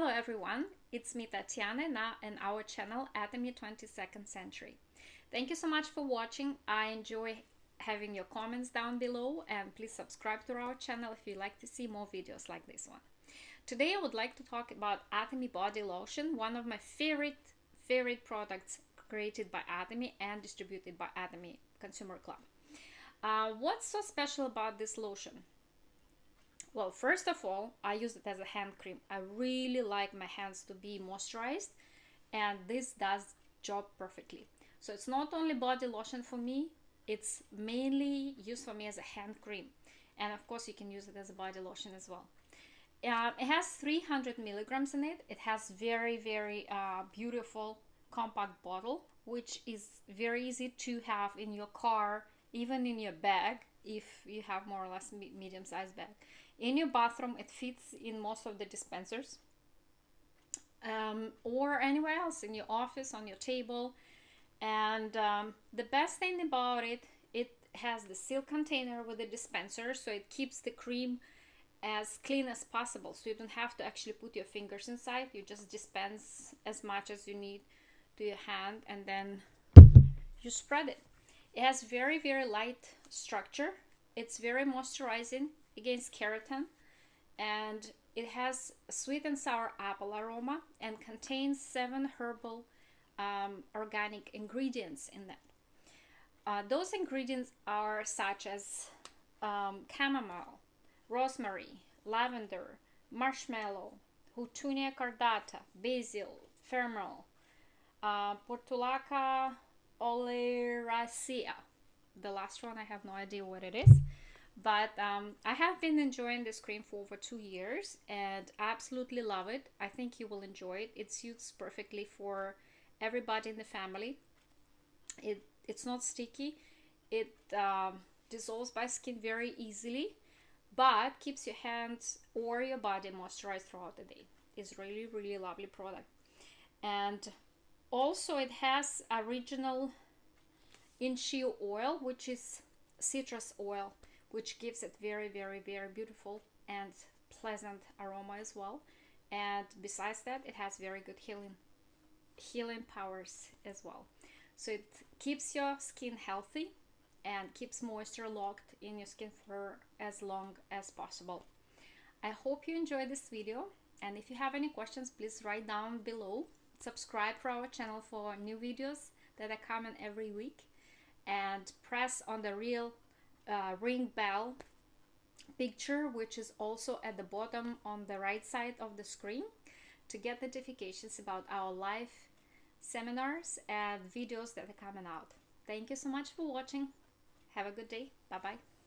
Hello everyone, it's me Tatiana now and our channel Atomy 22nd Century. Thank you so much for watching. I enjoy having your comments down below, and please subscribe to our channel if you like to see more videos like this one. Today I would like to talk about Atomy body lotion, one of my favorite products created by Atomy and distributed by Atomy Consumer Club. What's so special about this lotion? Well, first of all, I use it as a hand cream. I really like my hands to be moisturized, and this does job perfectly. So it's not only body lotion for me, it's mainly used for me as a hand cream. And of course, you can use it as a body lotion as well. It has 300 milligrams in it. It has very beautiful compact bottle, which is very easy to have in your car, even in your bag, if you have more or less medium-sized bag. In your bathroom, it fits in most of the dispensers, or anywhere else, in your office, on your table. And the best thing about it, it has the seal container with the dispenser, so it keeps the cream as clean as possible, so you don't have to actually put your fingers inside. You just dispense as much as you need to your hand, and then you spread it. It has very light structure. It's very moisturizing against keratin, and it has sweet and sour apple aroma and contains 7 herbal organic ingredients in that. Those ingredients are such as chamomile, rosemary, lavender, marshmallow, Houtunia cordata, basil, femoral, Portulaca oleracea. The last one, I have no idea what it is, but I have been enjoying this cream for over 2 years and absolutely love it. I think you will enjoy it. It suits perfectly for everybody in the family. It's not sticky. It dissolves by skin very easily, but keeps your hands or your body moisturized throughout the day. It's really lovely product. And also it has original inshiu oil, which is citrus oil, which gives it very beautiful and pleasant aroma as well. And besides that, it has very good healing powers as well. So it keeps your skin healthy and keeps moisture locked in your skin for as long as possible. I hope you enjoyed this video, and if you have any questions, please write down below. Subscribe for our channel for new videos that are coming every week, and press on the real ring bell picture, which is also at the bottom on the right side of the screen, to get notifications about our live seminars and videos that are coming out. Thank you so much for watching. Have a good day. Bye bye.